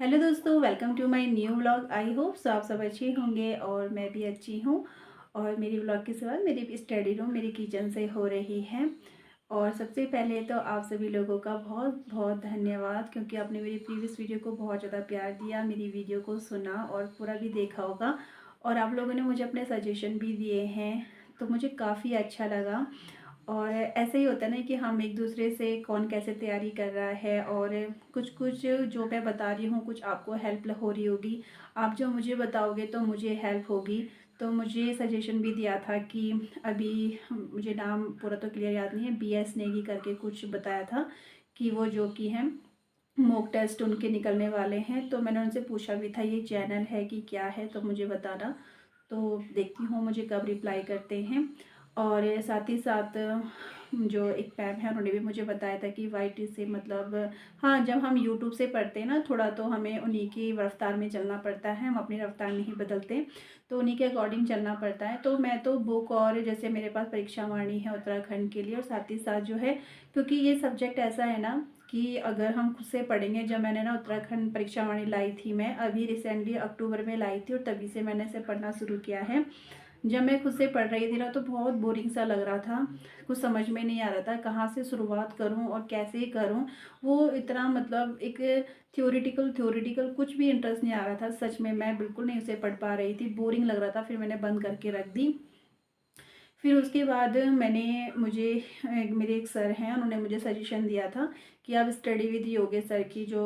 Hello दोस्तों, welcome to my new vlog. I hope so आप सब अच्छे होंगे और मैं भी अच्छी हूँ। और मेरी व्लॉग की शुरुआत मेरी स्टडी रूम मेरी किचन से हो रही है। और सबसे पहले तो आप सभी लोगों का बहुत बहुत धन्यवाद, क्योंकि आपने मेरी प्रीवियस वीडियो को बहुत ज़्यादा प्यार दिया, मेरी वीडियो को सुना और पूरा भी देखा होगा। और आप लोगों ने मुझे अपने सजेशन भी दिए हैं, तो मुझे काफ़ी अच्छा लगा। और ऐसे ही होता है ना कि हम एक दूसरे से कौन कैसे तैयारी कर रहा है, और कुछ कुछ जो मैं बता रही हूँ कुछ आपको हेल्प हो रही होगी। आप जो मुझे बताओगे तो मुझे हेल्प होगी। तो मुझे सजेशन भी दिया था कि अभी मुझे नाम पूरा तो क्लियर याद नहीं है, BS नेगी करके कुछ बताया था कि वो जो कि हैं मॉक टेस्ट उनके निकलने वाले हैं। तो मैंने उनसे पूछा भी था ये चैनल है कि क्या है, तो मुझे बताना। तो देखती हूँ मुझे कब रिप्लाई करते हैं। और साथ ही साथ जो एक मैम है उन्होंने भी मुझे बताया था कि YT से मतलब, हाँ, जब हम यूट्यूब से पढ़ते हैं ना थोड़ा, तो हमें उन्हीं की रफ्तार में चलना पड़ता है, हम अपनी रफ्तार नहीं बदलते, तो उन्हीं के अकॉर्डिंग चलना पड़ता है। तो मैं तो बुक, और जैसे मेरे पास परीक्षा वाणी है उत्तराखंड के लिए, और साथ ही साथ जो है, क्योंकि ये सब्जेक्ट ऐसा है ना कि अगर हम खुद से पढ़ेंगे, जब मैंने ना उत्तराखंड परीक्षा वाणी लाई थी, मैं अभी रिसेंटली अक्टूबर में लाई थी और तभी से मैंने इसे पढ़ना शुरू किया है। जब मैं खुद से पढ़ रही थी ना तो बहुत बोरिंग सा लग रहा था, कुछ समझ में नहीं आ रहा था कहाँ से शुरुआत करूँ और कैसे करूँ। वो इतना मतलब एक थ्योरेटिकल थ्योरेटिकल कुछ भी इंटरेस्ट नहीं आ रहा था, सच में मैं बिल्कुल नहीं उसे पढ़ पा रही थी, बोरिंग लग रहा था, फिर मैंने बंद करके रख दी। फिर उसके बाद मेरे एक सर हैं, उन्होंने मुझे सजेशन दिया था कि आप स्टडी विद योगेश सर की जो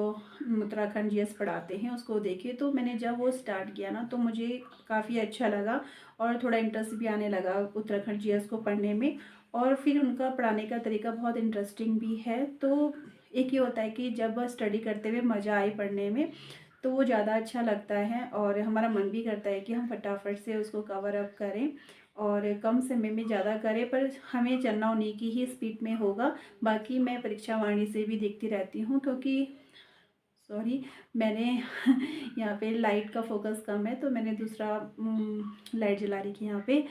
उत्तराखंड GS पढ़ाते हैं उसको देखिए। तो मैंने जब वो स्टार्ट किया ना तो मुझे काफ़ी अच्छा लगा और थोड़ा इंटरेस्ट भी आने लगा उत्तराखंड GS को पढ़ने में। और फिर उनका पढ़ाने का तरीका बहुत इंटरेस्टिंग भी है। तो एक ये होता है कि जब स्टडी करते हुए मज़ा आए पढ़ने में तो वो ज़्यादा अच्छा लगता है, और हमारा मन भी करता है कि हम फटाफट से उसको कवर अप करें और कम समय में ज़्यादा करें, पर हमें चलना उन्हीं की ही स्पीड में होगा। बाकी मैं परीक्षा वाणी से भी देखती रहती हूँ, क्योंकि सॉरी, मैंने यहाँ पे लाइट का फोकस कम है तो मैंने दूसरा लाइट जला रही थी यहाँ पे।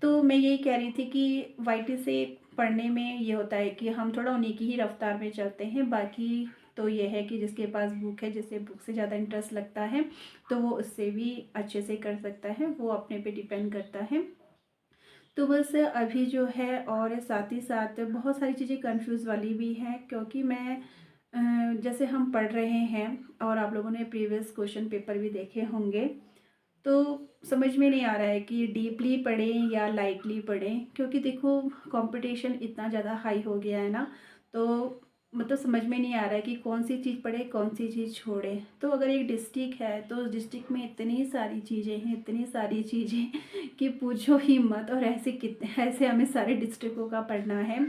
तो मैं यही कह रही थी कि YT से पढ़ने में ये होता है कि हम थोड़ा उन्हीं की ही रफ्तार में चलते हैं। बाकी तो ये है कि जिसके पास बुक है, जिसे बुक से ज़्यादा इंटरेस्ट लगता है, तो वो उससे भी अच्छे से कर सकता है, वो अपने पे डिपेंड करता है। तो बस अभी जो है, और साथ ही साथ बहुत सारी चीज़ें कंफ्यूज वाली भी हैं, क्योंकि मैं जैसे हम पढ़ रहे हैं और आप लोगों ने प्रीवियस क्वेश्चन पेपर भी देखे होंगे, तो समझ में नहीं आ रहा है कि डीपली पढ़ें या लाइटली पढ़ें, क्योंकि देखो कंपटीशन इतना ज़्यादा हाई हो गया है ना। तो मतलब समझ में नहीं आ रहा है कि कौन सी चीज़ पढ़े कौन सी चीज़ छोड़े। तो अगर एक डिस्ट्रिक्ट है तो उस डिस्ट्रिक्ट में इतनी सारी चीज़ें हैं, इतनी सारी चीज़ें कि पूछो ही मत। और ऐसे कितने ऐसे हमें सारे डिस्ट्रिक्टों का पढ़ना है,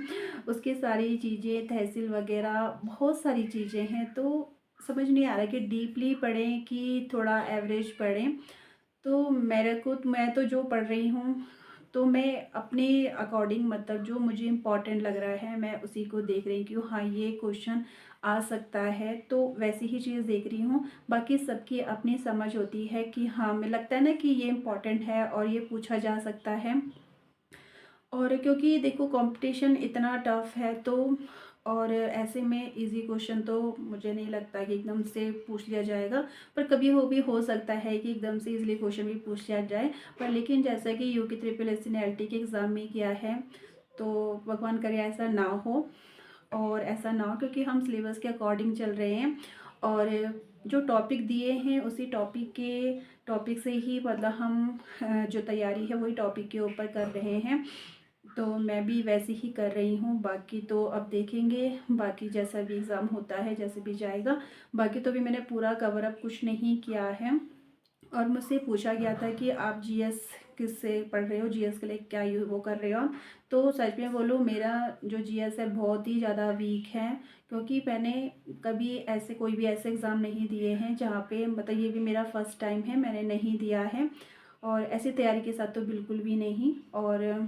उसकी सारी चीज़ें तहसील वगैरह बहुत सारी चीज़ें हैं। तो समझ नहीं आ रहा कि डीपली पढ़ें कि थोड़ा एवरेज पढ़ें। तो मैं तो जो पढ़ रही हूँ, तो मैं अपने अकॉर्डिंग मतलब जो मुझे इम्पोर्टेंट लग रहा है मैं उसी को देख रही हूँ कि हाँ ये क्वेश्चन आ सकता है, तो वैसी ही चीज़ देख रही हूँ। बाकी सबकी अपनी समझ होती है कि हाँ, मुझे लगता है ना कि ये इम्पोर्टेंट है और ये पूछा जा सकता है। और क्योंकि देखो कंपटीशन इतना टफ है, तो और ऐसे में इजी क्वेश्चन तो मुझे नहीं लगता कि एकदम से पूछ लिया जाएगा। पर कभी भी हो सकता है कि एकदम से इजीली क्वेश्चन भी पूछ लिया जाए। पर लेकिन जैसा कि UP ट्रिपल SC ने LT के एग्ज़ाम में किया है, तो भगवान करे ऐसा ना हो। और ऐसा ना हो, क्योंकि हम सिलेबस के अकॉर्डिंग चल रहे हैं, और जो टॉपिक दिए हैं उसी टॉपिक से ही मतलब हम जो तैयारी है वही टॉपिक के ऊपर कर रहे हैं। तो मैं भी वैसे ही कर रही हूँ। बाकी तो अब देखेंगे, बाकी जैसा भी एग्ज़ाम होता है जैसे भी जाएगा। बाकी तो भी मैंने पूरा कवर अप कुछ नहीं किया है। और मुझसे पूछा गया था कि आप GS किससे पढ़ रहे हो, GS के लिए क्या वो कर रहे हो आप। तो सच में बोलूँ, मेरा जो GS है बहुत ही ज़्यादा वीक है, क्योंकि मैंने कभी ऐसे कोई भी ऐसे एग्ज़ाम नहीं दिए हैं जहाँ पे मतलब ये भी मेरा फर्स्ट टाइम है, मैंने नहीं दिया है। और ऐसी तैयारी के साथ तो बिल्कुल भी नहीं। और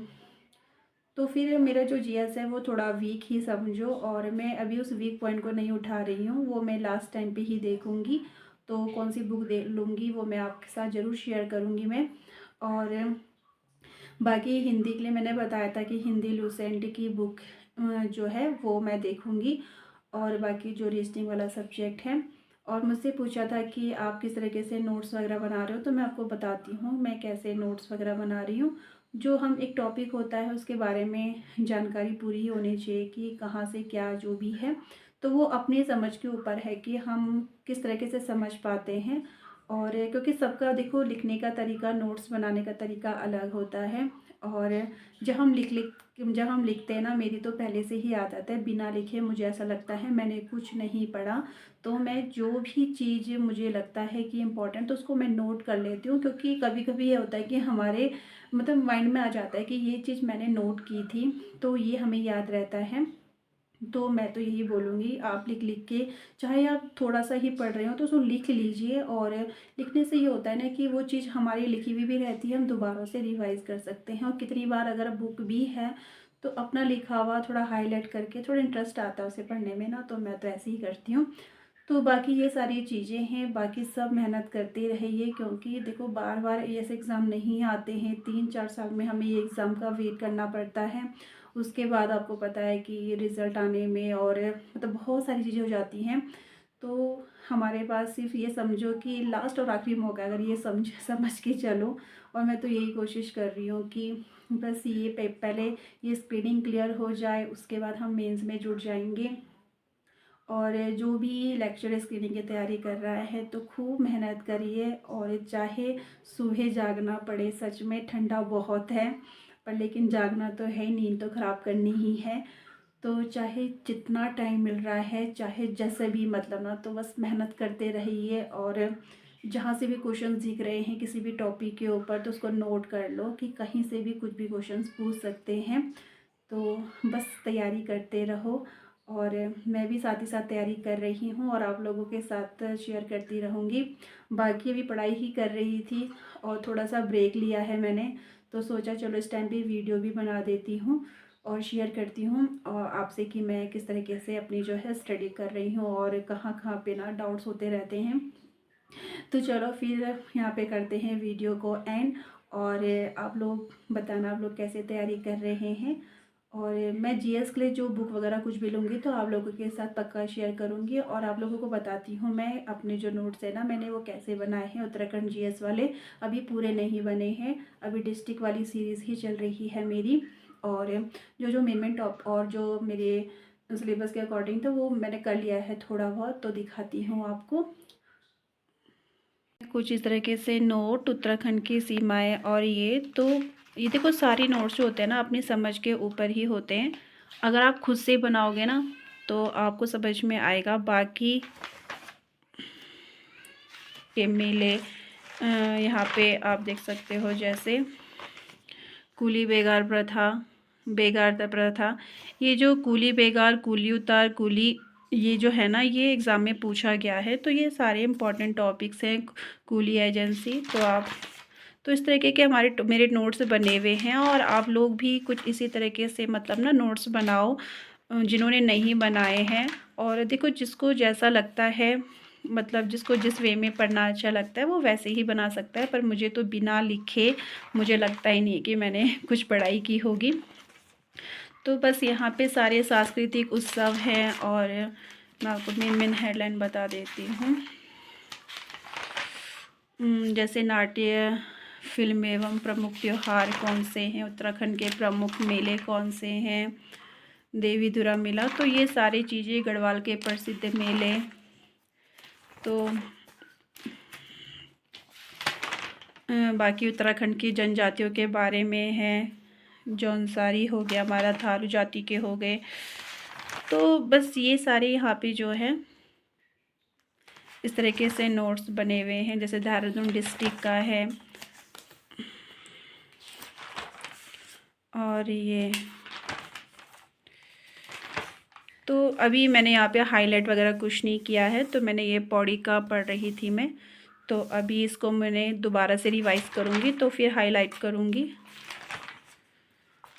तो फिर मेरा जो GS है वो थोड़ा वीक ही समझो, और मैं अभी उस वीक पॉइंट को नहीं उठा रही हूँ, वो मैं लास्ट टाइम पे ही देखूँगी। तो कौन सी बुक दे लूँगी वो मैं आपके साथ ज़रूर शेयर करूँगी मैं। और बाकी हिंदी के लिए मैंने बताया था कि हिंदी लूसेंट की बुक जो है वो मैं देखूँगी। और बाकी जो रीजनिंग वाला सब्जेक्ट है और मुझसे पूछा था कि आप किस तरीके से नोट्स वगैरह बना रहे हो। तो मैं आपको बताती हूँ मैं कैसे नोट्स वगैरह बना रही हूँ। जो हम एक टॉपिक होता है उसके बारे में जानकारी पूरी होनी चाहिए कि कहाँ से क्या जो भी है, तो वो अपनी समझ के ऊपर है कि हम किस तरीके से समझ पाते हैं। और क्योंकि सबका देखो लिखने का तरीका, नोट्स बनाने का तरीका अलग होता है। और जब हम लिखते हैं ना, मेरी तो पहले से ही आदत है, बिना लिखे मुझे ऐसा लगता है मैंने कुछ नहीं पढ़ा। तो मैं जो भी चीज़ मुझे लगता है कि इम्पोर्टेंट, तो उसको मैं नोट कर लेती हूँ। क्योंकि कभी कभी ये होता है कि हमारे मतलब माइंड में आ जाता है कि ये चीज़ मैंने नोट की थी, तो ये हमें याद रहता है। तो मैं तो यही बोलूँगी, आप लिख लिख के, चाहे आप थोड़ा सा ही पढ़ रहे हो तो उसको लिख लीजिए। और लिखने से ये होता है ना कि वो चीज़ हमारी लिखी हुई भी रहती है, हम दोबारा से रिवाइज कर सकते हैं। और कितनी बार अगर बुक भी है तो अपना लिखा हुआ थोड़ा हाईलाइट करके, थोड़ा इंटरेस्ट आता है उसे पढ़ने में ना, तो मैं तो ऐसे ही करती हूँ। तो बाकी ये सारी चीज़ें हैं, बाकी सब मेहनत करते रहिए। क्योंकि देखो बार बार ऐसे एग्ज़ाम नहीं आते हैं, 3-4 साल में हमें ये एग्ज़ाम का वेट करना पड़ता है। उसके बाद आपको पता है कि रिज़ल्ट आने में और मतलब बहुत सारी चीज़ें हो जाती हैं। तो हमारे पास सिर्फ ये समझो कि लास्ट और आखिरी मौका है, अगर ये समझ के चलो। और मैं तो यही कोशिश कर रही हूँ कि बस ये पहले ये स्क्रीनिंग क्लियर हो जाए, उसके बाद हम मेंस में जुड़ जाएंगे। और जो भी लेक्चर स्क्रीनिंग की तैयारी कर रहा है तो खूब मेहनत करिए। और चाहे सुबह जागना पड़े, सच में ठंडा बहुत है, पर लेकिन जागना तो है, नींद तो ख़राब करनी ही है। तो चाहे जितना टाइम मिल रहा है, चाहे जैसे भी मतलब ना, तो बस मेहनत करते रहिए। और जहाँ से भी क्वेश्चन दिख रहे हैं किसी भी टॉपिक के ऊपर, तो उसको नोट कर लो कि कहीं से भी कुछ भी क्वेश्चन पूछ सकते हैं। तो बस तैयारी करते रहो। और मैं भी साथ ही साथ तैयारी कर रही हूँ और आप लोगों के साथ शेयर करती रहूँगी। बाकी अभी पढ़ाई ही कर रही थी और थोड़ा सा ब्रेक लिया है मैंने, तो सोचा चलो इस टाइम पे वीडियो भी बना देती हूँ और शेयर करती हूँ और आपसे कि मैं किस तरीके से अपनी जो है स्टडी कर रही हूँ और कहाँ कहाँ पे ना डाउट्स होते रहते हैं। तो चलो फिर यहाँ पे करते हैं वीडियो को एंड। और आप लोग बताना आप लोग कैसे तैयारी कर रहे हैं। और मैं जीएस के लिए जो बुक वगैरह कुछ भी लूँगी तो आप लोगों के साथ पक्का शेयर करूँगी और आप लोगों को बताती हूँ मैं अपने जो नोट्स है ना मैंने वो कैसे बनाए हैं। उत्तराखंड जीएस वाले अभी पूरे नहीं बने हैं, अभी डिस्ट्रिक्ट वाली सीरीज़ ही चल रही है मेरी। और जो जो मेन टॉप और जो मेरे सिलेबस के अकॉर्डिंग था वो मैंने कर लिया है थोड़ा बहुत, तो दिखाती हूँ आपको। कुछ इस तरीके से नोट, उत्तराखंड की सीमाएं, और ये देखो सारी नोट्स जो होते हैं ना अपनी समझ के ऊपर ही होते हैं। अगर आप खुद से बनाओगे ना तो आपको समझ में आएगा। बाकी के मेले यहाँ पे आप देख सकते हो, जैसे कूली बेगार प्रथा, ये जो कूली बेगार, कूली उतार, कूली, ये जो है ना ये एग्ज़ाम में पूछा गया है। तो ये सारे इंपॉर्टेंट टॉपिक्स हैं। कूली एजेंसी, तो इस तरीके के मेरे नोट्स बने हुए हैं और आप लोग भी कुछ इसी तरीके से मतलब ना नोट्स बनाओ जिन्होंने नहीं बनाए हैं। और देखो जिसको जैसा लगता है, मतलब जिसको जिस वे में पढ़ना अच्छा लगता है वो वैसे ही बना सकता है। पर मुझे तो बिना लिखे मुझे लगता ही नहीं कि मैंने कुछ पढ़ाई की होगी। तो बस यहाँ पे सारे सांस्कृतिक उत्सव हैं और मैं आपको मेन हेडलाइन बता देती हूँ। जैसे नाट्य, फिल्म एवं प्रमुख त्योहार कौन से हैं, उत्तराखंड के प्रमुख मेले कौन से हैं, देवी धुरा मेला, तो ये सारी चीज़ें, गढ़वाल के प्रसिद्ध मेले। तो बाकी उत्तराखंड की जनजातियों के बारे में है, जौनसारी हो गया हमारा, थारू जाति के हो गए। तो बस ये सारे यहाँ पे जो है इस तरीके से नोट्स बने हुए हैं। जैसे देहरादून डिस्ट्रिक्ट का है और ये तो अभी मैंने यहाँ पे हाईलाइट वगैरह कुछ नहीं किया है। तो मैंने ये पौड़ी का पढ़ रही थी मैं, तो अभी इसको मैंने दोबारा से रिवाइज़ करूँगी तो फिर हाईलाइट करूँगी।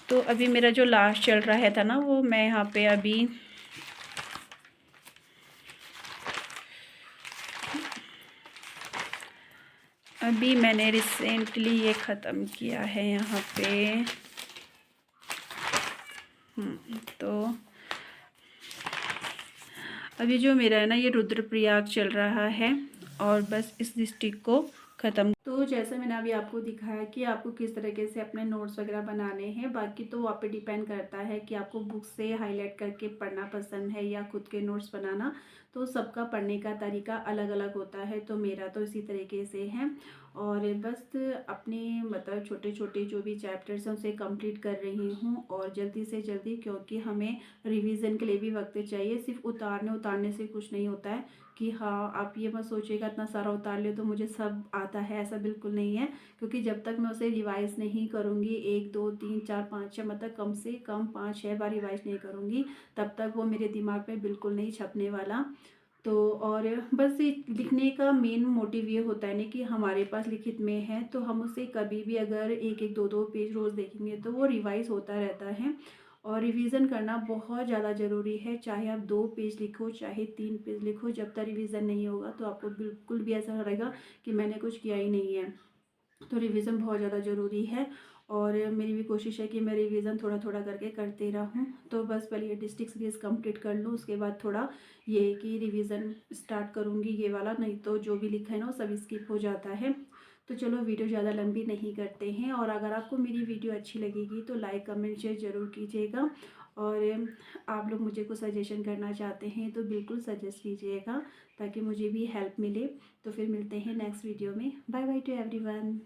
तो अभी मेरा जो लास्ट चल रहा है था ना वो मैं यहाँ पे अभी मैंने रिसेंटली ये ख़त्म किया है यहाँ पे। तो अभी जो मेरा है ना ये रुद्रप्रयाग चल रहा है और बस इस डिस्ट्रिक्ट को ख़त्म। तो जैसे मैंने अभी आपको दिखाया कि आपको किस तरीके से अपने नोट्स वगैरह बनाने हैं, बाकी तो आप पे डिपेंड करता है कि आपको बुक से हाईलाइट करके पढ़ना पसंद है या खुद के नोट्स बनाना। तो सबका पढ़ने का तरीका अलग अलग होता है, तो मेरा तो इसी तरीके से है। और बस अपने मतलब छोटे छोटे जो भी चैप्टर्स हैं उसे कंप्लीट कर रही हूँ और जल्दी से जल्दी, क्योंकि हमें रिवीजन के लिए भी वक्त चाहिए। सिर्फ उतारने से कुछ नहीं होता है कि हाँ आप ये मत सोचिएगा इतना सारा उतार ले तो मुझे सब आता है, ऐसा बिल्कुल नहीं है। क्योंकि जब तक मैं उसे रिवाइज़ नहीं करूँगी 1 2 3 4 5 6 मतलब कम से कम 5 6 बार रिवाइज़ नहीं करूँगी, तब तक वो मेरे दिमाग में बिल्कुल नहीं छपने वाला। तो और बस ये लिखने का मेन मोटिव ये होता है ना कि हमारे पास लिखित में है तो हम उसे कभी भी अगर एक एक दो दो पेज रोज़ देखेंगे तो वो रिवाइज़ होता रहता है। और रिवीज़न करना बहुत ज़्यादा ज़रूरी है, चाहे आप 2 पेज लिखो चाहे 3 पेज लिखो, जब तक रिवीज़न नहीं होगा तो आपको बिल्कुल भी ऐसा लगेगा कि मैंने कुछ किया ही नहीं है। तो रिवीज़न बहुत ज़्यादा ज़रूरी है और मेरी भी कोशिश है कि मैं रिवीज़न थोड़ा थोड़ा करके करते रहूँ। तो बस पहले ये डिस्ट्रिक्ट सीरीज़ कंप्लीट कर लूँ, उसके बाद थोड़ा ये कि रिवीज़न स्टार्ट करूँगी ये वाला, नहीं तो जो भी लिखा है ना वो सब स्किप हो जाता है। तो चलो वीडियो ज़्यादा लंबी नहीं करते हैं, और अगर आपको मेरी वीडियो अच्छी लगेगी तो लाइक कमेंट शेयर ज़रूर कीजिएगा। और आप लोग मुझे कुछ सजेशन करना चाहते हैं तो बिल्कुल सजेस्ट कीजिएगा ताकि मुझे भी हेल्प मिले। तो फिर मिलते हैं नेक्स्ट वीडियो में। Bye bye to everyone.